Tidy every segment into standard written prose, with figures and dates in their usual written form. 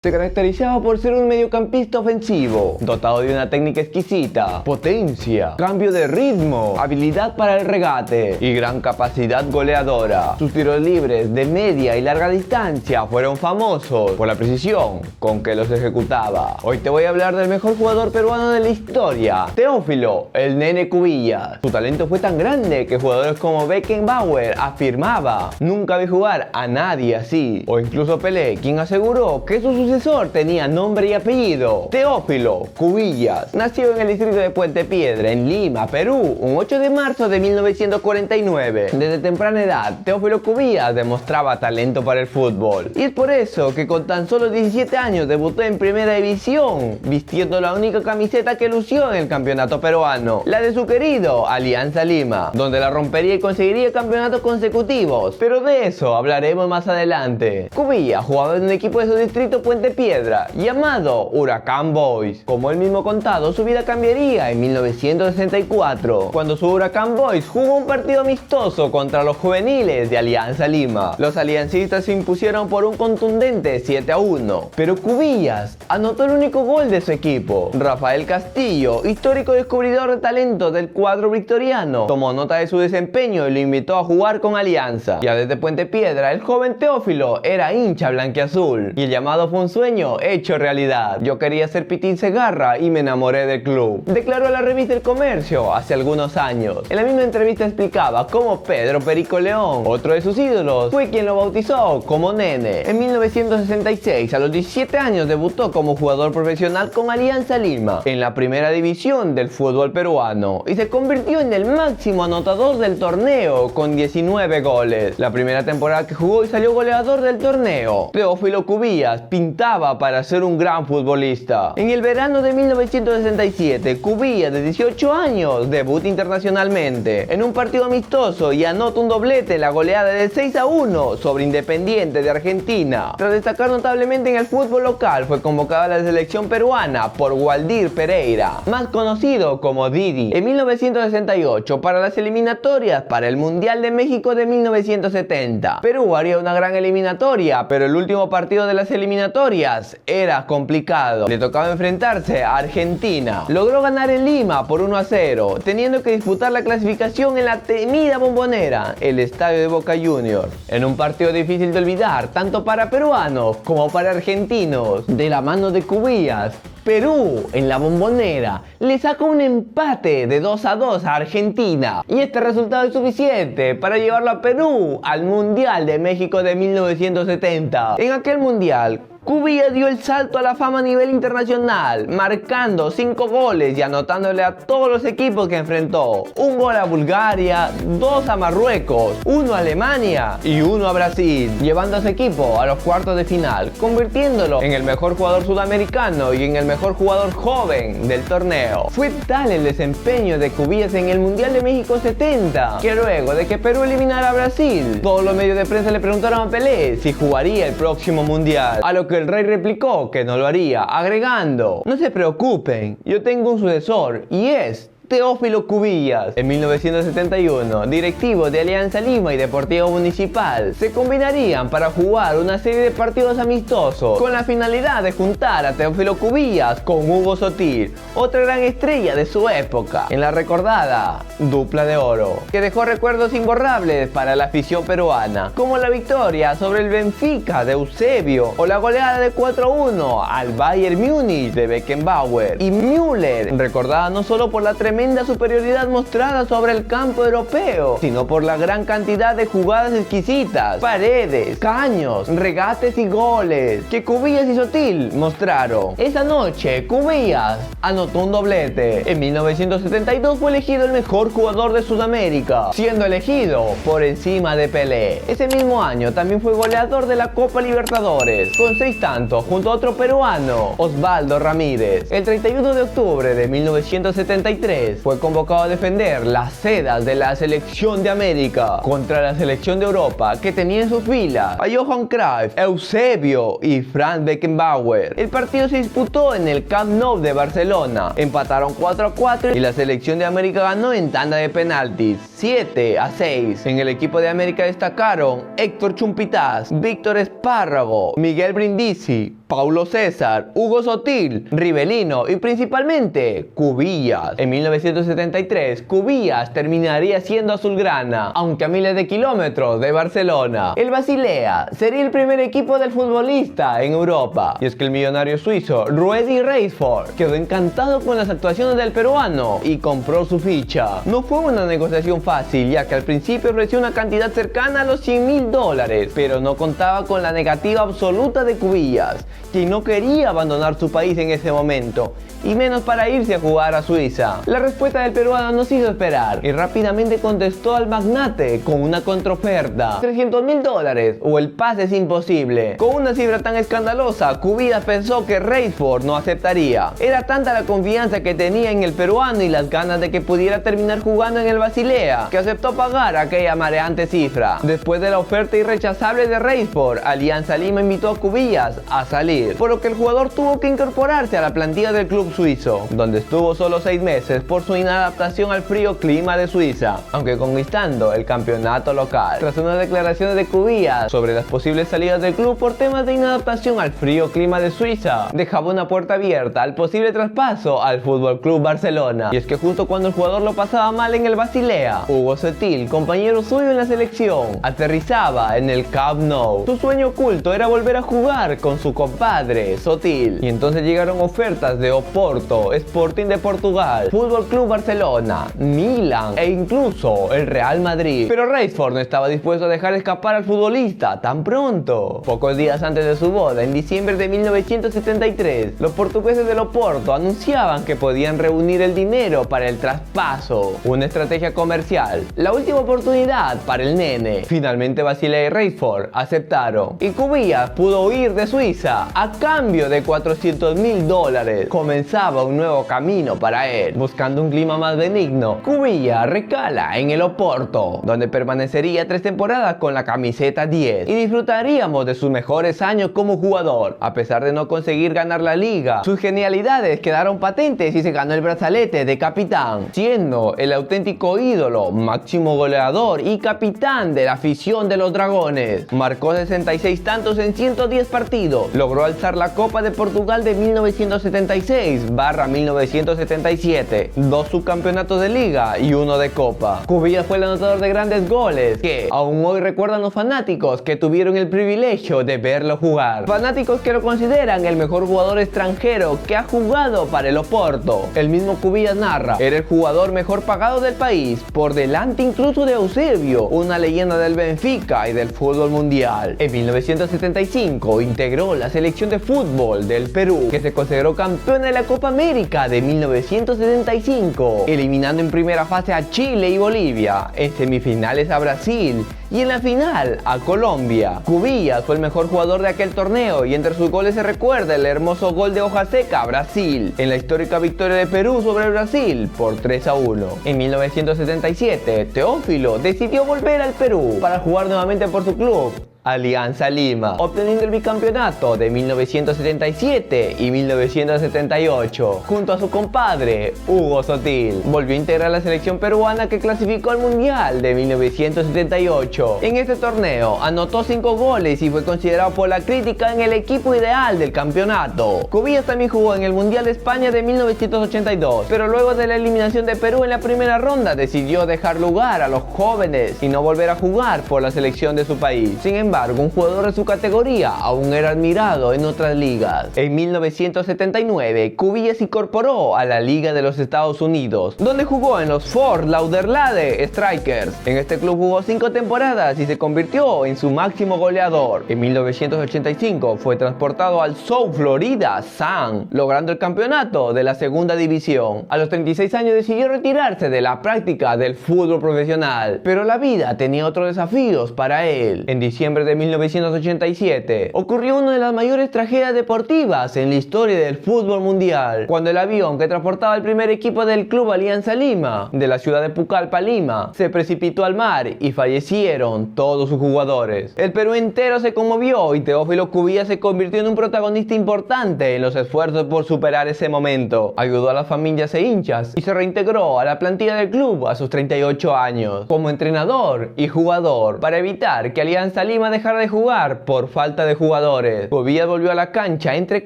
Se caracterizaba por ser un mediocampista ofensivo, dotado de una técnica exquisita, potencia, cambio de ritmo, habilidad para el regate y gran capacidad goleadora. Sus tiros libres de media y larga distancia fueron famosos por la precisión con que los ejecutaba. Hoy te voy a hablar del mejor jugador peruano de la historia, Teófilo "El Nene" Cubillas. Su talento fue tan grande que jugadores como Beckenbauer afirmaba: "Nunca vi jugar a nadie así", o incluso Pelé, quien aseguró que su sucesor tenía nombre y apellido: Teófilo Cubillas. Nació en el distrito de Puente Piedra, en Lima, Perú, un 8 de marzo de 1949. Desde temprana edad, Teófilo Cubillas demostraba talento para el fútbol. Y es por eso que con tan solo 17 años debutó en Primera División, vistiendo la única camiseta que lució en el campeonato peruano, la de su querido Alianza Lima, donde la rompería y conseguiría campeonatos consecutivos. Pero de eso hablaremos más adelante. Cubillas jugaba en un equipo de su distrito Puente Piedra llamado Huracán Boys. Como él mismo contado, su vida cambiaría en 1964, cuando su Huracán Boys jugó un partido amistoso contra los juveniles de Alianza Lima. Los aliancistas se impusieron por un contundente 7-1, pero Cubillas anotó el único gol de su equipo. Rafael Castillo, histórico descubridor de talento del cuadro victoriano, tomó nota de su desempeño y lo invitó a jugar con Alianza. Ya desde Puente Piedra, el joven Teófilo era hincha blanquiazul y el llamado fue un sueño hecho realidad. "Yo quería ser Pitín Segarra y me enamoré del club", declaró a la revista El Comercio hace algunos años. En la misma entrevista explicaba cómo Pedro Perico León, otro de sus ídolos, fue quien lo bautizó como Nene. En 1966, a los 17 años, debutó como jugador profesional con Alianza Lima en la primera división del fútbol peruano y se convirtió en el máximo anotador del torneo con 19 goles. La primera temporada que jugó y salió goleador del torneo, Teófilo Cubillas pintaba para ser un gran futbolista. En el verano de 1967, Cubillas, de 18 años, debuta internacionalmente en un partido amistoso y anota un doblete en la goleada de 6-1 sobre Independiente de Argentina. Tras destacar notablemente en el fútbol local, fue convocado a la selección peruana por Waldir Pereira, más conocido como Didi, en 1968 para las eliminatorias para el Mundial de México de 1970. Perú haría una gran eliminatoria, pero el último partido de las eliminatorias era complicado. Le tocaba enfrentarse a Argentina. Logró ganar en Lima por 1-0, teniendo que disputar la clasificación en la temida Bombonera, el estadio de Boca Juniors, en un partido difícil de olvidar tanto para peruanos como para argentinos. De la mano de Cubillas, Perú, en la Bombonera, le sacó un empate de 2-2 a Argentina. Y este resultado es suficiente para llevarlo a Perú al Mundial de México de 1970. En aquel Mundial, Cubillas dio el salto a la fama a nivel internacional, marcando 5 goles y anotándole a todos los equipos que enfrentó. Un gol a Bulgaria, 2 a Marruecos, 1 a Alemania y 1 a Brasil, llevando a su equipo a los cuartos de final, convirtiéndolo en el mejor jugador sudamericano y en el mejor jugador joven del torneo. Fue tal el desempeño de Cubillas en el Mundial de México 70 que luego de que Perú eliminara a Brasil, todos los medios de prensa le preguntaron a Pelé si jugaría el próximo Mundial, a lo que el rey replicó que no lo haría, agregando: "No se preocupen, yo tengo un sucesor y es Teófilo Cubillas". En 1971, directivos de Alianza Lima y Deportivo Municipal se combinarían para jugar una serie de partidos amistosos con la finalidad de juntar a Teófilo Cubillas con Hugo Sotil, otra gran estrella de su época, en la recordada dupla de oro, que dejó recuerdos imborrables para la afición peruana, como la victoria sobre el Benfica de Eusebio o la goleada de 4-1 al Bayern Múnich de Beckenbauer y Müller, recordada no solo por la tremenda superioridad mostrada sobre el campo europeo, sino por la gran cantidad de jugadas exquisitas, paredes, caños, regates y goles que Cubillas y Sotil mostraron. Esa noche, Cubillas anotó un doblete. En 1972 fue elegido el mejor jugador de Sudamérica, siendo elegido por encima de Pelé. Ese mismo año también fue goleador de la Copa Libertadores, con 6 tantos, junto a otro peruano, Osvaldo Ramírez. El 31 de octubre de 1973 fue convocado a defender las sedas de la selección de América contra la selección de Europa, que tenía en sus filas a Johan Cruyff, Eusebio y Franz Beckenbauer. El partido se disputó en el Camp Nou de Barcelona. Empataron 4-4 y la selección de América ganó en tanda de penaltis, 7-6. En el equipo de América destacaron Héctor Chumpitaz, Víctor Espárrago, Miguel Brindisi, Paulo César, Hugo Sotil, Rivelino y principalmente Cubillas. En 1973, Cubillas terminaría siendo azulgrana, aunque a miles de kilómetros de Barcelona. El Basilea sería el primer equipo del futbolista en Europa. Y es que el millonario suizo Ruedi Reisford quedó encantado con las actuaciones del peruano y compró su ficha. No fue una negociación fácil, ya que al principio ofreció una cantidad cercana a los $100.000, pero no contaba con la negativa absoluta de Cubillas, quien no quería abandonar su país en ese momento, y menos para irse a jugar a Suiza. La respuesta del peruano no se hizo esperar y rápidamente contestó al magnate con una contraoferta: $300.000 o el pase es imposible. Con una cifra tan escandalosa, Cubillas pensó que Reisford no aceptaría. Era tanta la confianza que tenía en el peruano y las ganas de que pudiera terminar jugando en el Basilea, que aceptó pagar aquella mareante cifra. Después de la oferta irrechazable de Reisford, Alianza Lima invitó a Cubillas a salir, por lo que el jugador tuvo que incorporarse a la plantilla del club suizo, donde estuvo solo 6 meses por su inadaptación al frío clima de Suiza, aunque conquistando el campeonato local. Tras unas declaraciones de Cubillas sobre las posibles salidas del club por temas de inadaptación al frío clima de Suiza, dejaba una puerta abierta al posible traspaso al FC Barcelona. Y es que justo cuando el jugador lo pasaba mal en el Basilea, Hugo Sotil, compañero suyo en la selección, aterrizaba en el Camp Nou. Su sueño oculto era volver a jugar con su compadre Sotil, y entonces llegaron ofertas de Oporto, Sporting de Portugal, FC Barcelona, Milan e incluso el Real Madrid. Pero Reisford no estaba dispuesto a dejar escapar al futbolista tan pronto. Pocos días antes de su boda, en diciembre de 1973, los portugueses del Oporto anunciaban que podían reunir el dinero para el traspaso, una estrategia comercial, la última oportunidad para el nene. Finalmente Basilea y Reisford aceptaron, y Cubillas pudo huir de Suiza a cambio de $400.000. Comenzaba un nuevo camino para él. Buscando un clima más benigno, Cubillas recala en el Oporto, donde permanecería 3 temporadas con la camiseta 10 y disfrutaríamos de sus mejores años como jugador. A pesar de no conseguir ganar la liga, sus genialidades quedaron patentes y se ganó el brazalete de capitán, siendo el auténtico ídolo, máximo goleador y capitán de la afición de los Dragones. Marcó 66 tantos en 110 partidos, logró alzar la Copa de Portugal de 1976/1977, 2 subcampeonatos de liga y 1 de copa. Cubillas fue el anotador de grandes goles que aún hoy recuerdan los fanáticos que tuvieron el privilegio de verlo jugar. Fanáticos que lo consideran el mejor jugador extranjero que ha jugado para el Oporto. El mismo Cubillas narra: era el jugador mejor pagado del país, por delante incluso de Eusebio, una leyenda del Benfica y del fútbol mundial. En 1975 integró la selección de fútbol del Perú, que se consagró campeona de la Copa América de 1975, eliminando en primera fase a Chile y Bolivia, en semifinales a Brasil y en la final a Colombia. Cubillas fue el mejor jugador de aquel torneo y entre sus goles se recuerda el hermoso gol de hoja seca a Brasil en la histórica victoria de Perú sobre Brasil por 3-1. En 1977, Teófilo decidió volver al Perú para jugar nuevamente por su club, Alianza Lima, obteniendo el bicampeonato de 1977 y 1978 junto a su compadre Hugo Sotil. Volvió a integrar la selección peruana que clasificó al Mundial de 1978. En este torneo anotó 5 goles y fue considerado por la crítica en el equipo ideal del campeonato. Cubillas también jugó en el Mundial de España de 1982, pero luego de la eliminación de Perú en la primera ronda decidió dejar lugar a los jóvenes y no volver a jugar por la selección de su país. Sin embargo, un jugador de su categoría aún era admirado en otras ligas. En 1979, Cubillas se incorporó a la Liga de los Estados Unidos, donde jugó en los Fort Lauderdale Strikers. En este club jugó 5 temporadas y se convirtió en su máximo goleador. En 1985 fue transportado al South Florida Sun, logrando el campeonato de la segunda división. A los 36 años decidió retirarse de la práctica del fútbol profesional, pero la vida tenía otros desafíos para él. En diciembre de 1987 ocurrió una de las mayores tragedias deportivas en la historia del fútbol mundial, cuando el avión que transportaba el primer equipo del club Alianza Lima de la ciudad de Pucallpa, Lima, se precipitó al mar y fallecieron hicieron todos sus jugadores. El Perú entero se conmovió y Teófilo Cubillas se convirtió en un protagonista importante en los esfuerzos por superar ese momento. Ayudó a las familias e hinchas y se reintegró a la plantilla del club a sus 38 años, como entrenador y jugador, para evitar que Alianza Lima dejara de jugar por falta de jugadores. Cubillas volvió a la cancha entre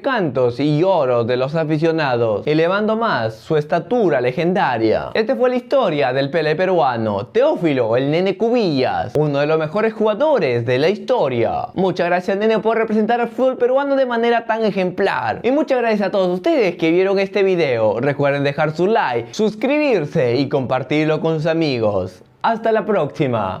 cantos y lloros de los aficionados, elevando más su estatura legendaria. Esta fue la historia del Pelé peruano, Teófilo el Nene Cubillas, uno de los mejores jugadores de la historia. Muchas gracias, Nene, por representar al fútbol peruano de manera tan ejemplar. Y muchas gracias a todos ustedes que vieron este video. Recuerden dejar su like, suscribirse y compartirlo con sus amigos. Hasta la próxima.